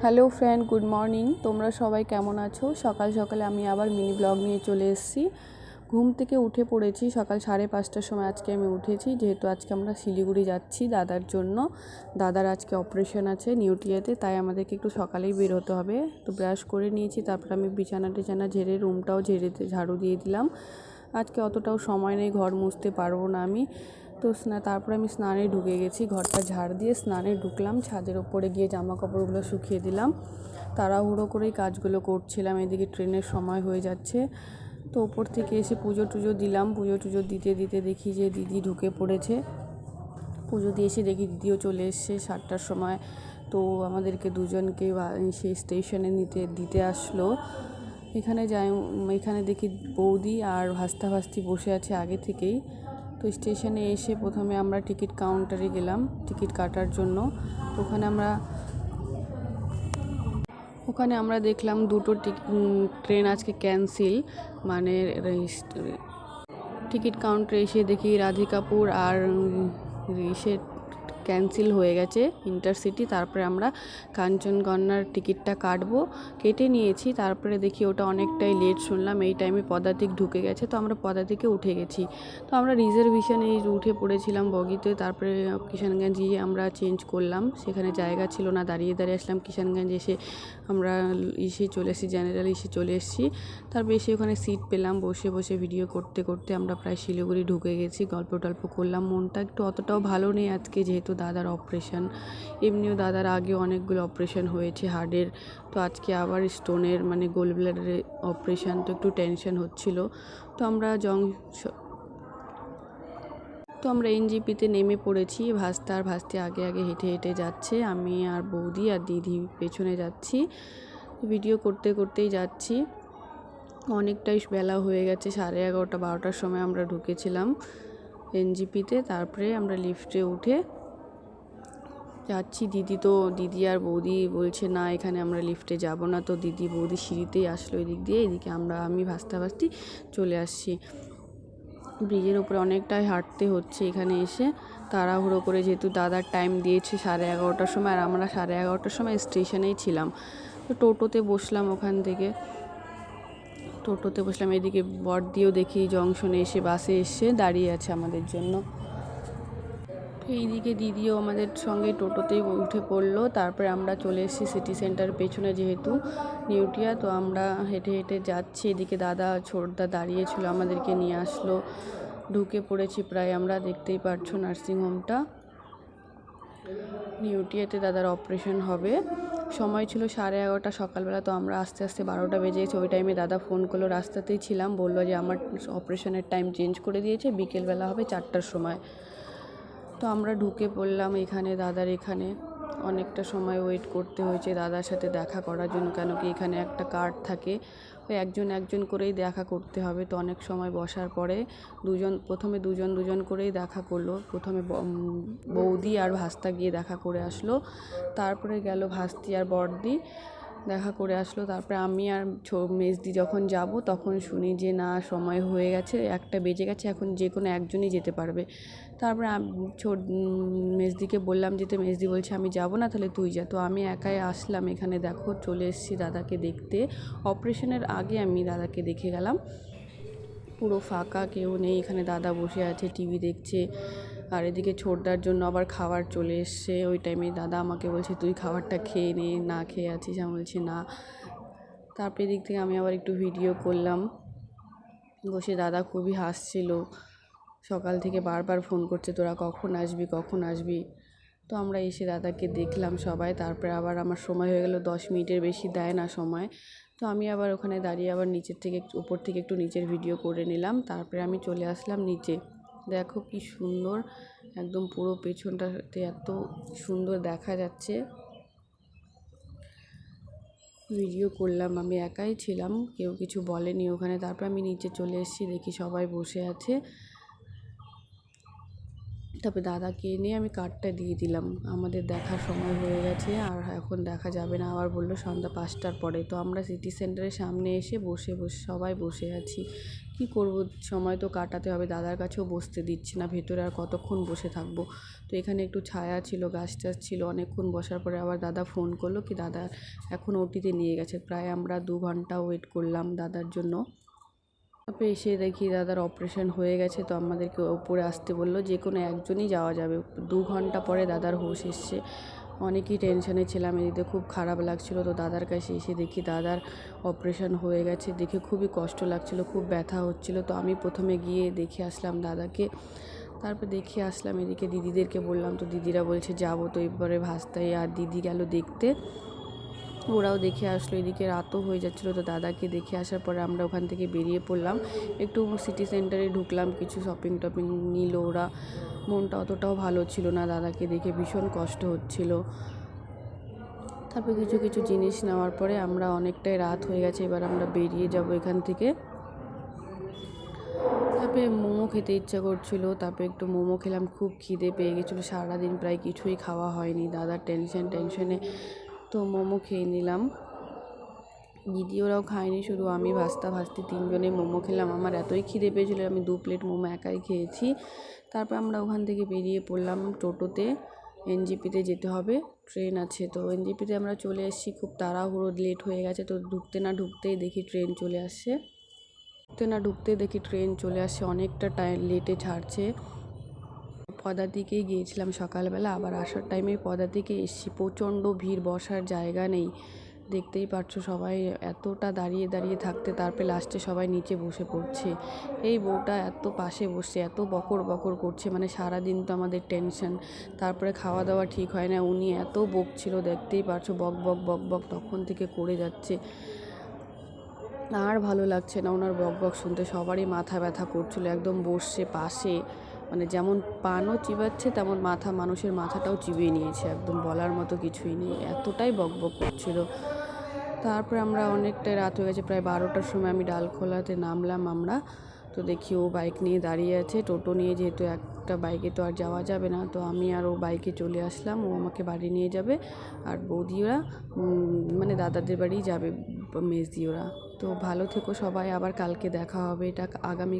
Hello friend, good morning. তোমরা সবাই কেমন আছো? সকাল সকালে আমি আবার মিনি ব্লগ নিয়ে চলে এসেছি। ঘুম থেকে উঠে পড়েছি সকাল 5:30টার সময়। আজকে আমি উঠেছি, যেহেতু আজকে আমরা শিলিগুড়ি যাচ্ছি দাদার জন্য। দাদার আজকে অপারেশন আছে নিউটিয়াতে, তাই আমাদেরকে একটু সকালেই বের হতে হবে। তো ব্রাশ করে নিয়েছি, তারপর আমি বিছানা টিছানা ঝেড়ে রুমটাও ঝাড়ু দিয়ে দিলাম। আজকে অতটাও সময় নেই, ঘর মুছতে পারবো না আমি। তো তারপরে আমি স্নানে ঢুকে গেছি, ঘরটা ঝাড় দিয়ে স্নানে ঢুকলাম। ছাদের ওপরে গিয়ে জামা কাপড়গুলো শুকিয়ে দিলাম। তাড়াহুড়ো করেই কাজগুলো করছিলাম, এদিকে ট্রেনের সময় হয়ে যাচ্ছে। তো ওপর থেকে এসে পুজো টুজো দিলাম। পুজো টুজো দিতে দিতে দেখি যে দিদি ঢুকে পড়েছে। পুজো দিয়ে এসে দেখি দিদিও চলে এসছে 7টার সময়। তো আমাদেরকে দুজনকে সেই স্টেশনে দিতে আসলো। এখানে দেখি বৌদি আর ভাস্তি বসে আছে আগে থেকেই। তো স্টেশনে এসে প্রথমে আমরা টিকিট কাউন্টারে গেলাম টিকিট কাটার জন্য। তো ওখানে আমরা দেখলাম দুটো ট্রেন আজকে ক্যান্সেল। মানে টিকিট কাউন্টারে এসে দেখি রাধিকাপুর আর ক্যান্সেল হয়ে গেছে, ইন্টারসিটি। তারপরে আমরা কাঞ্চনজঙ্ঘার টিকিটটা কেটে নিয়েছি। তারপরে দেখি ওটা অনেকটাই লেট শুনলাম, এই টাইমে পদাতিক ঢুকে গেছে। তো আমরা পদাতিকে উঠে গেছি। তো আমরা রিজার্ভেশনে উঠে পড়েছিলাম বগিতে। তারপরে কিষানগঞ্জ গিয়ে আমরা চেঞ্জ করলাম, সেখানে জায়গা ছিল না, দাঁড়িয়ে আসলাম। কিষানগঞ্জ এসে আমরা চলে এসেছি, জেনারেল চলে এসেছি। তারপর এসে ওখানে সিট পেলাম, বসে বসে ভিডিও করতে করতে আমরা প্রায় শিলিগুড়ি ঢুকে গেছি। গল্প টল্প করলাম। মনটা একটু অতটাও ভালো নেই আজকে, যেহেতু দাদার অপারেশন। এমনিও দাদার আগে অনেকগুলো অপারেশন হয়েছে হার্টের। তো আজকে আবার স্টোনের মানে গোল ব্লাডারের অপারেশন, তো একটু টেনশন হচ্ছিল। তো আমরা এনজিপিতে নেমে পড়েছি। ভাস্তি আগে আগে হেঁটে হেঁটে যাচ্ছে, আমি আর বৌদি আর দিদি পেছনে যাচ্ছি। ভিডিও করতে করতেই যাচ্ছি। অনেকটাই বেলা হয়ে গেছে, 11:30-12টার সময় আমরা ঢুকেছিলাম এনজিপিতে। তারপরে আমরা লিফটে উঠে যাচ্ছি। দিদি আর বৌদি বলছে না, এখানে আমরা লিফটে যাব না। তো দিদি বৌদি সিঁড়িতেই আসলো এদিক দিয়ে, এদিকে আমি ভাস্তি চলে আসছি। ব্রিজের উপরে অনেকটাই হাঁটতে হচ্ছে এখানে এসে, তাড়াহুড়ো করে, যেহেতু দাদার টাইম দিয়েছে 11:30টার সময়, আর আমরা 11:30টার সময় স্টেশনেই ছিলাম। তো টোটোতে বসলাম, এদিকে বড়দিও দেখি জংশনে এসে বাসে এসে দাঁড়িয়ে আছে আমাদের জন্য। এইদিকে দিদিও আমাদের সঙ্গে টোটোতেই উঠে পড়লো। তারপরে আমরা চলে এসেছি সিটি সেন্টার পেছনে, যেহেতু নিউটিয়া। তো আমরা হেঁটে হেঁটে যাচ্ছি। এদিকে ছোটদা দাঁড়িয়েছিল, আমাদেরকে নিয়ে আসলো। ঢুকে পড়েছি প্রায় আমরা, দেখতেই পারছো নার্সিংহোমটা। নিউটিয়াতে দাদার অপারেশন হবে। সময় ছিল 11:30 সকালবেলা। তো আমরা আস্তে আস্তে 12টা বেজে গেছে। ওই টাইমে দাদা ফোন করলো, রাস্তাতেই ছিলাম, বললো যে আমার অপারেশনের টাইম চেঞ্জ করে দিয়েছে, বিকেলবেলা হবে 4টার সময়। তো আমরা ঢুকে পড়লাম দাদার এখানে। অনেকটা সময় ওয়েট করতে হয়েছে দাদার সাথে দেখা করার জন্য, কেন কি এখানে একটা কার্ড থাকে, ওই একজন করেই দেখা করতে হবে। তো অনেক সময় বসার পরে প্রথমে দুজন করেই দেখা করলো। প্রথমে বৌদি আর ভাস্তা গিয়ে দেখা করে আসলো, তারপরে গেল ভাস্তি আর বড়দি দেখা করে আসলো। তারপরে আমি আর মেজদি যখন যাব, তখন শুনি যে না, সময় হয়ে গেছে, 1টা বেজে গেছে, এখন যে কোনো একজনই যেতে পারবে। তারপরে মেজদিকে বললাম যেতে, মেজদি বলছে আমি যাব না, তাহলে তুই যা। তো আমি একাই আসলাম এখানে, দেখো চলে এসেছি দাদাকে দেখতে। অপারেশনের আগে আমি দাদাকে দেখে গেলাম। পুরো ফাঁকা, কেউ নেই এখানে। দাদা বসে আছে, টিভি দেখছে। আর এদিকে ছোটদার জন্য আবার খাবার চলে এসছে। ওই টাইমে দাদা আমাকে বলছে তুই খাবারটা খেয়ে নে, না খেয়ে আছিস? আমি বলছি না। তারপরে এদিক থেকে আমি আবার একটু ভিডিও করলাম বসে। দাদা খুবই হাসছিল, সকাল থেকে বারবার ফোন করছে, তোরা কখন আসবি। তো আমরা এসে দাদাকে দেখলাম সবাই। তারপরে আবার আমার সময় হয়ে গেল, 10 মিনিটের বেশি দেয় না সময়। তো আমি আবার ওখানে দাঁড়িয়ে আবার উপর থেকে একটু নিচের ভিডিও করে নিলাম। তারপরে আমি চলে আসলাম নিচে। দেখো কি সুন্দর, একদম পুরো পেছনটাতে এত সুন্দর দেখা যাচ্ছে। ভিডিও করলাম, আমি একাই ছিলাম, কেউ কিছু বলেনি ওখানে। তারপর আমি নিচে চলে এসেছি, দেখি সবাই বসে আছে। তারপরে দাদাকে এনে আমি কার্ডটা দিয়ে দিলাম, আমাদের দেখার সময় হয়ে গেছে, আর এখন দেখা যাবে না। আবার বললো সন্ধ্যা 5টার পরে। তো আমরা সিটি সেন্টারের সামনে এসে বসে সবাই বসে আছি। কি করব, সময় তো কাটাতে হবে, দাদার কাছেও বসতে দিচ্ছে না, ভেতরে আর কতক্ষণ বসে থাকবো। তো এখানে একটু ছায়া ছিল, গাছ টাছ ছিল, অনেকক্ষণ বসার পরে আবার দাদা ফোন করলো কি দাদা এখন ওটিতে নিয়ে গেছে। প্রায় আমরা 2 ঘন্টা ওয়েট করলাম দাদার জন্য। তারপরে এসে দেখি দাদার অপারেশন হয়ে গেছে, তো আমাদেরকে ওপরে আসতে বললো, যে কোনো একজনই যাওয়া যাবে। 2 ঘন্টা পরে দাদার হুঁশ এসছে। অনেকই টেনশনে ছিলাম, এদিকে খুব খারাপ লাগছিল। তো দাদার কাছে এসে দেখি দাদার অপারেশন হয়ে গেছে, দেখে খুবই কষ্ট লাগছিল, খুব ব্যথা হচ্ছিল। তো আমি প্রথমে গিয়ে দেখে আসলাম দাদাকে, তারপর দেখে আসলাম, এদিকে দিদিদেরকে বললাম, তো দিদিরা বলছে যাবো। তো এরপরে ভাস্তাই আর দিদি গেল দেখতে, ওরাও দেখে আসলো। এদিকে রাতও হয়ে যাচ্ছিলো, তো দাদাকে দেখে আসার পরে আমরা ওখান থেকে বেরিয়ে পড়লাম, একটু সিটি সেন্টারে ঢুকলাম, কিছু শপিং টপিং নিল ওরা। মনটা অতটাও ভালো ছিল না, দাদাকে দেখে ভীষণ কষ্ট হচ্ছিল। তারপর কিছু কিছু জিনিস নেওয়ার পরে আমরা অনেকটাই রাত হয়ে গেছে, এবার আমরা বেরিয়ে যাব এখান থেকে। তারপরে মোমো খেতে ইচ্ছা করছিল, তারপরে একটু মোমো খেলাম, খুব খিদে পেয়ে গেছিলো, সারাদিন প্রায় কিছুই খাওয়া হয়নি, দাদার টেনশনে। তো মোমো খেয়ে নিলাম, দিদি ওরাও খায়নি, শুধু আমি ভাস্তি 3 জনে মোমো খেলাম। আমার এতই খিদে পেয়েছিলো, আমি 2 প্লেট মোমো একাই খেয়েছি। তারপর আমরা ওখান থেকে বেরিয়ে পড়লাম টোটোতে, এনজেপিতে যেতে হবে, ট্রেন আছে। তো এনজেপিতে আমরা চলে এসেছি, খুব তাড়াহুড়ো, লেট হয়ে গেছে। তো ঢুকতে না ঢুকতেই দেখি ট্রেন চলে আসছে, অনেকটা টাইম লেটে ছাড়ছে। পদাতিকেই গিয়েছিলাম সকালবেলা, আবার আসার টাইমে পদাতিকে এসেছি, প্রচণ্ড ভিড়, বসার জায়গা নেই, দেখতেই পারছো সবাই এতটা দাঁড়িয়ে থাকতে। তারপরে লাস্টে সবাই নিচে বসে পড়ছে। এই বউটা এত পাশে বসে এত বকর করছে, মানে সারাদিন তো আমাদের টেনশন, তারপরে খাওয়া দাওয়া ঠিক হয় না, উনি এত বকছিল, দেখতেই পারছো বক তখন থেকে করে যাচ্ছে। আর ভালো লাগছে না ওনার বক শুনতে, সবারই মাথা ব্যথা করছিলো, একদম বসছে পাশে, মানে যেমন পানও চিবাচ্ছে তেমন মানুষের মাথাটাও চিবিয়ে নিয়েছে, একদম বলার মতো কিছুই নেই, এতটাই বক করছিল। তারপরে আমরা অনেকটাই রাত হয়ে গেছে, প্রায় 12টার সময় আমি ডালখোলাতে নামলাম আমরা। তো দেখি ও বাইক নিয়ে দাঁড়িয়ে আছে, টোটো নিয়ে, যেহেতু একটা বাইকে তো আর যাওয়া যাবে না, তো আমি আর ও বাইকে চলে আসলাম, ও আমাকে বাড়ি নিয়ে যাবে, আর বৌদিরা মানে দাদাদের বাড়ি যাবে, মেজদি ওরা। তো ভালো থেকো সবাই, আবার কালকে দেখা হবে, এটা আগামী